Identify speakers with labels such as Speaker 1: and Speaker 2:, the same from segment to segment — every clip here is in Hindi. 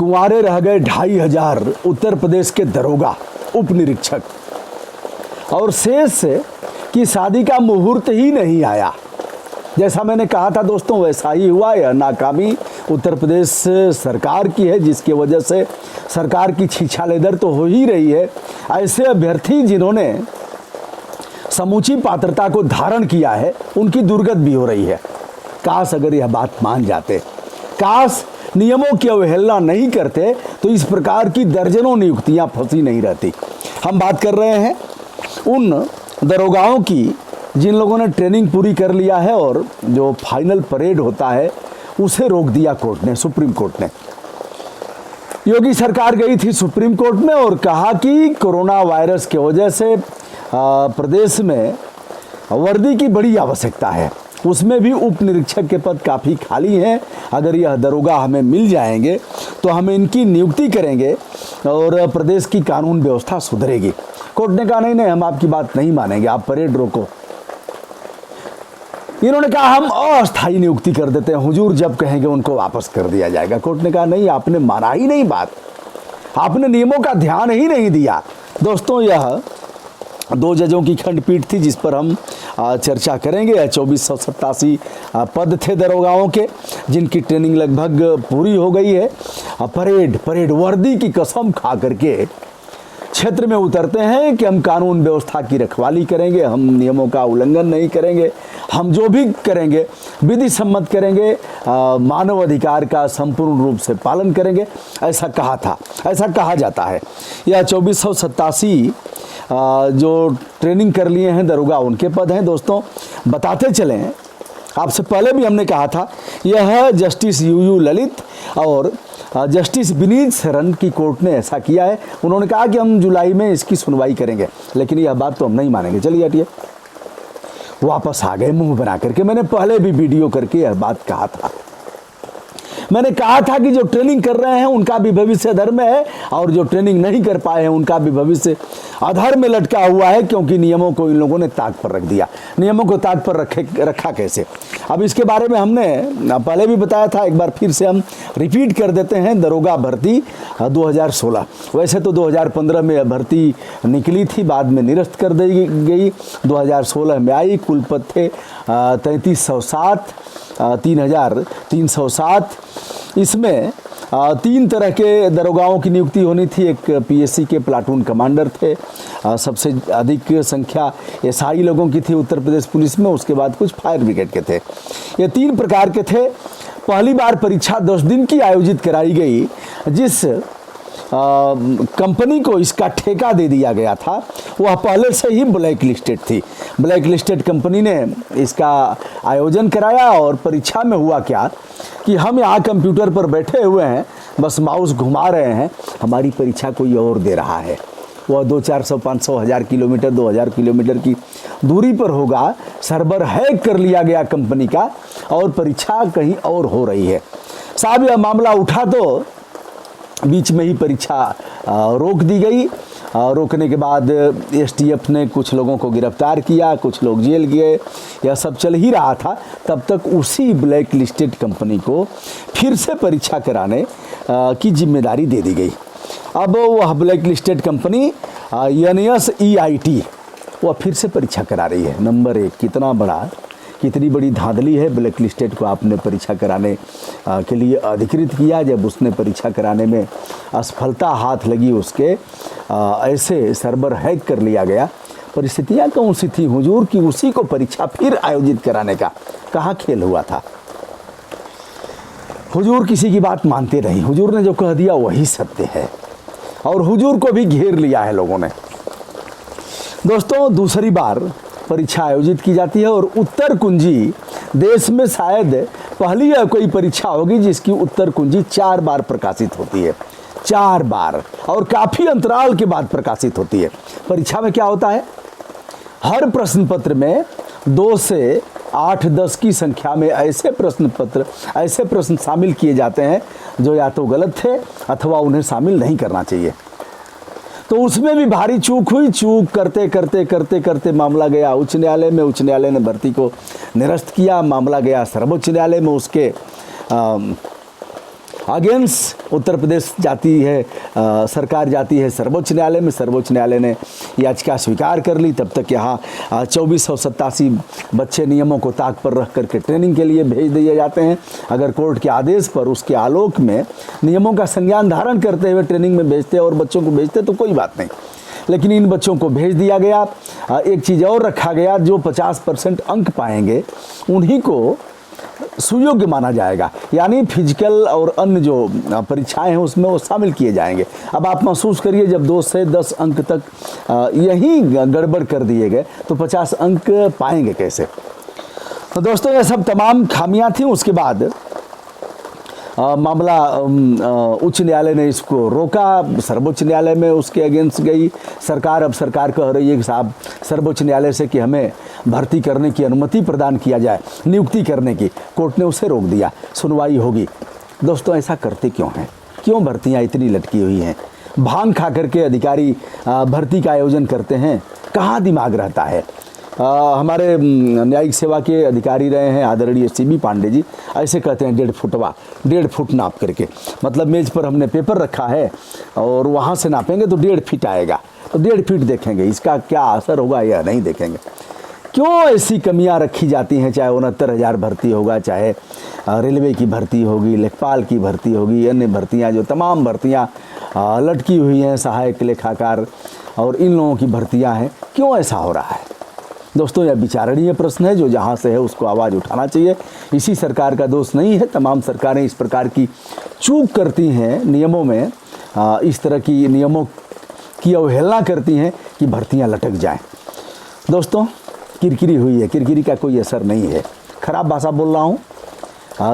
Speaker 1: कुंवारे रह गए 2500 उत्तर प्रदेश के दरोगा, उप निरीक्षक, और शेष की शादी का मुहूर्त ही नहीं आया। जैसा मैंने कहा था दोस्तों, वैसा ही हुआ। यह नाकामी उत्तर प्रदेश सरकार की है, जिसकी वजह से सरकार की छीछालेदर तो हो ही रही है। ऐसे अभ्यर्थी जिन्होंने समूची पात्रता को धारण किया है, उनकी दुर्गत भी हो रही है। काश अगर यह बात मान जाते, काश नियमों की अवहेलना नहीं करते, तो इस प्रकार की दर्जनों नियुक्तियां फंसी नहीं रहती। हम बात कर रहे हैं उन दरोगाओं की जिन लोगों ने ट्रेनिंग पूरी कर लिया है और जो फाइनल परेड होता है उसे रोक दिया कोर्ट ने, सुप्रीम कोर्ट ने। योगी सरकार गई थी सुप्रीम कोर्ट में और कहा कि कोरोना वायरस की वजह से प्रदेश में वर्दी की बड़ी आवश्यकता है, उसमें भी उप निरीक्षक के पद काफ़ी खाली हैं। अगर यह दरोगा हमें मिल जाएंगे तो हम इनकी नियुक्ति करेंगे और प्रदेश की कानून व्यवस्था सुधरेगी। कोर्ट ने कहा नहीं, हम आपकी बात नहीं मानेंगे, आप परेड रोको। इन्होंने कहा हम अस्थायी नियुक्ति कर देते हैं, हुजूर जब कहेंगे उनको वापस कर दिया जाएगा। कोर्ट ने कहा नहीं, आपने माना ही नहीं बात, आपने नियमों का ध्यान ही नहीं दिया। दोस्तों, यह 2 जजों की खंडपीठ थी जिस पर हम चर्चा करेंगे। 2487 पद थे दरोगाओं के, जिनकी ट्रेनिंग लगभग पूरी हो गई है। परेड वर्दी की कसम खा करके क्षेत्र में उतरते हैं कि हम कानून व्यवस्था की रखवाली करेंगे, हम नियमों का उल्लंघन नहीं करेंगे, हम जो भी करेंगे विधि सम्मत करेंगे, मानव अधिकार का संपूर्ण रूप से पालन करेंगे, ऐसा कहा था, ऐसा कहा जाता है। यह 2487 जो ट्रेनिंग कर लिए हैं दरोगा, उनके पद हैं। दोस्तों, बताते चलें, आपसे पहले भी हमने कहा था, यह जस्टिस यूयू ललित और जस्टिस विनीत शरण की कोर्ट ने ऐसा किया है। उन्होंने कहा कि हम जुलाई में इसकी सुनवाई करेंगे, लेकिन यह बात तो हम नहीं मानेंगे, चलिए हटिए। वापस आ गए मुंह बना करके। मैंने पहले भी वीडियो करके यह बात कहा था, मैंने कहा था कि जो ट्रेनिंग कर रहे हैं उनका भी भविष्य अधर्म में है और जो ट्रेनिंग नहीं कर पाए हैं उनका भी भविष्य अधर्म में लटका हुआ है, क्योंकि नियमों को इन लोगों ने ताक पर रख दिया। नियमों को ताक पर रखा कैसे? अब इसके बारे में हमने पहले भी बताया था, एक बार फिर से हम रिपीट कर देते हैं। दरोगा भर्ती 2016, वैसे तो 2015 में भर्ती निकली थी, बाद में निरस्त कर दी गई, 2016 में आई। कुल पद थे 3307, 3307। इसमें 3 तरह के दरोगाओं की नियुक्ति होनी थी। एक पीएससी के प्लाटून कमांडर थे, सबसे अधिक संख्या एसआई लोगों की थी उत्तर प्रदेश पुलिस में, उसके बाद कुछ फायर ब्रिगेड के थे। ये 3 प्रकार के थे। पहली बार परीक्षा 10 दिन की आयोजित कराई गई। जिस कंपनी को इसका ठेका दे दिया गया था वह पहले से ही ब्लैक लिस्टेड थी। ब्लैक लिस्टेड कंपनी ने इसका आयोजन कराया और परीक्षा में हुआ क्या कि हम यहाँ कंप्यूटर पर बैठे हुए हैं, बस माउस घुमा रहे हैं, हमारी परीक्षा कोई और दे रहा है। वह 200-400, 500, 1000 किलोमीटर, 2000 किलोमीटर की दूरी पर होगा। सर्वर हैक कर लिया गया कंपनी का और परीक्षा कहीं और हो रही है। साहब, यह मामला उठा तो बीच में ही परीक्षा रोक दी गई। रोकने के बाद एसटीएफ ने कुछ लोगों को गिरफ्तार किया, कुछ लोग जेल गए, यह सब चल ही रहा था। तब तक उसी ब्लैक लिस्टेड कंपनी को फिर से परीक्षा कराने की जिम्मेदारी दे दी गई। अब वह ब्लैक लिस्टेड कंपनी NSEIT वह फिर से परीक्षा करा रही है। नंबर 1, कितनी बड़ी धांधली है। ब्लैक लिस्टेड को आपने परीक्षा कराने के लिए अधिकृत किया, जब उसने परीक्षा कराने में असफलता हाथ लगी उसके, ऐसे सर्वर हैक कर लिया गया। परिस्थितियाँ कौन सी थी हुजूर कि उसी को परीक्षा फिर आयोजित कराने का कहाँ खेल हुआ था। हुजूर किसी की बात मानते नहीं, हुजूर ने जो कह दिया वही सत्य है और हुजूर को भी घेर लिया है लोगों ने। दोस्तों, दूसरी बार परीक्षा आयोजित की जाती है और उत्तर कुंजी देश में शायद पहली कोई परीक्षा होगी जिसकी उत्तर कुंजी 4 बार प्रकाशित होती है। 4 बार, और काफ़ी अंतराल के बाद प्रकाशित होती है। परीक्षा में क्या होता है, हर प्रश्न पत्र में 2 से 8-10 की संख्या में ऐसे प्रश्न शामिल किए जाते हैं जो या तो गलत थे अथवा उन्हें शामिल नहीं करना चाहिए। तो उसमें भी भारी चूक हुई। चूक करते करते करते करते मामला गया उच्च न्यायालय में। उच्च न्यायालय ने भर्ती को निरस्त किया। मामला गया सर्वोच्च न्यायालय में। उसके अगेंस्ट उत्तर प्रदेश जाती है सरकार जाती है सर्वोच्च न्यायालय में। सर्वोच्च न्यायालय ने याचिका स्वीकार कर ली। तब तक यहाँ 2487 बच्चे नियमों को ताक पर रख करके ट्रेनिंग के लिए भेज दिए जाते हैं। अगर कोर्ट के आदेश पर उसके आलोक में नियमों का संज्ञान धारण करते हुए ट्रेनिंग में भेजते और बच्चों को भेजते तो कोई बात नहीं, लेकिन इन बच्चों को भेज दिया गया। एक चीज़ और रखा गया, जो 50% अंक पाएंगे उन्हीं को सुयोग्य माना जाएगा, यानी फिजिकल और अन्य जो परीक्षाएं हैं उसमें वो शामिल किए जाएंगे। अब आप महसूस करिए, जब 2 से 10 अंक तक यही गड़बड़ कर दिए गए तो 50 अंक पाएंगे कैसे। तो दोस्तों ये सब तमाम खामियां थी। उसके बाद मामला उच्च न्यायालय ने इसको रोका, सर्वोच्च न्यायालय में उसके अगेंस्ट गई सरकार। अब सरकार कह रही है कि साहब सर्वोच्च न्यायालय से कि हमें भर्ती करने की अनुमति प्रदान किया जाए, नियुक्ति करने की। कोर्ट ने उसे रोक दिया, सुनवाई होगी। दोस्तों ऐसा करते क्यों हैं, क्यों भर्तियां इतनी लटकी हुई हैं? भांग खा करके अधिकारी भर्ती का आयोजन करते हैं, कहाँ दिमाग रहता है? हमारे न्यायिक सेवा के अधिकारी रहे हैं आदरणीय CB पांडे जी, ऐसे कहते हैं 1.5 फुट नाप करके, मतलब मेज पर हमने पेपर रखा है और वहाँ से नापेंगे तो 1.5 फीट आएगा, तो 1.5 फीट देखेंगे इसका क्या असर होगा या नहीं देखेंगे। क्यों ऐसी कमियां रखी जाती हैं? चाहे 69,000 भर्ती होगा, चाहे रेलवे की भर्ती होगी, लेखपाल की भर्ती होगी, अन्य भर्तियां जो तमाम भर्तियां लटकी हुई हैं, सहायक लेखाकार और इन लोगों की भर्तियां हैं, क्यों ऐसा हो रहा है? दोस्तों यह विचारणीय प्रश्न है, जो जहाँ से है उसको आवाज़ उठाना चाहिए। इसी सरकार का दोष नहीं है, तमाम सरकारें इस प्रकार की चूक करती हैं नियमों में, इस तरह की नियमों की अवहेलना करती हैं कि भर्तियां लटक जाएं। दोस्तों किरकिरी हुई है, किरकिरी का कोई असर नहीं है। खराब भाषा बोल रहा हूँ।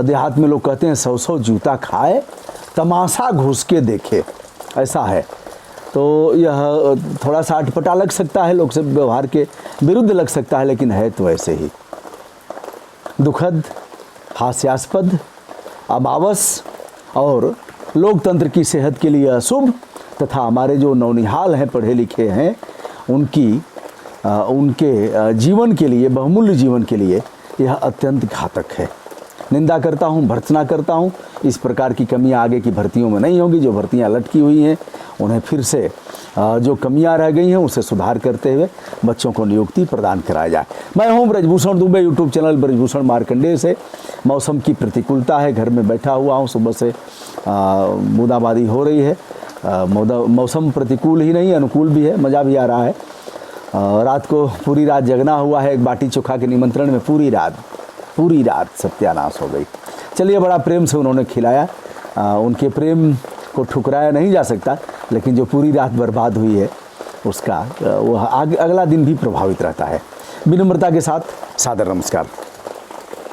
Speaker 1: देहात में लोग कहते हैं 100 जूता खाए तमाशा घुस के देखे, ऐसा है। तो यह थोड़ा सा अटपटा लग सकता है, लोग से व्यवहार के विरुद्ध लग सकता है, लेकिन है तो ऐसे ही दुखद, हास्यास्पद, अमावस और लोकतंत्र की सेहत के लिए अशुभ, तथा हमारे जो नौनिहाल हैं, पढ़े लिखे हैं, उनके जीवन के लिए, बहुमूल्य जीवन के लिए यह अत्यंत घातक है। निंदा करता हूँ, भर्त्सना करता हूँ। इस प्रकार की कमियां आगे की भर्तियों में नहीं होंगी। जो भर्तियां लटकी हुई हैं उन्हें फिर से जो कमियां रह गई हैं उसे सुधार करते हुए बच्चों को नियुक्ति प्रदान कराया जाए। मैं हूँ ब्रजभूषण दुबे, यूट्यूब चैनल ब्रजभूषण मार्कंडेय से। मौसम की प्रतिकूलता है, घर में बैठा हुआ हूँ, सुबह से बूंदाबांदी हो रही है। मौसम प्रतिकूल ही नहीं, अनुकूल भी है, मज़ा भी आ रहा है। रात को पूरी रात जगना हुआ है, एक बाटी चोखा के निमंत्रण में पूरी रात सत्यानाश हो गई। चलिए, बड़ा प्रेम से उन्होंने खिलाया, उनके प्रेम को ठुकराया नहीं जा सकता, लेकिन जो पूरी रात बर्बाद हुई है उसका वो अगला दिन भी प्रभावित रहता है। विनम्रता के साथ सादर नमस्कार।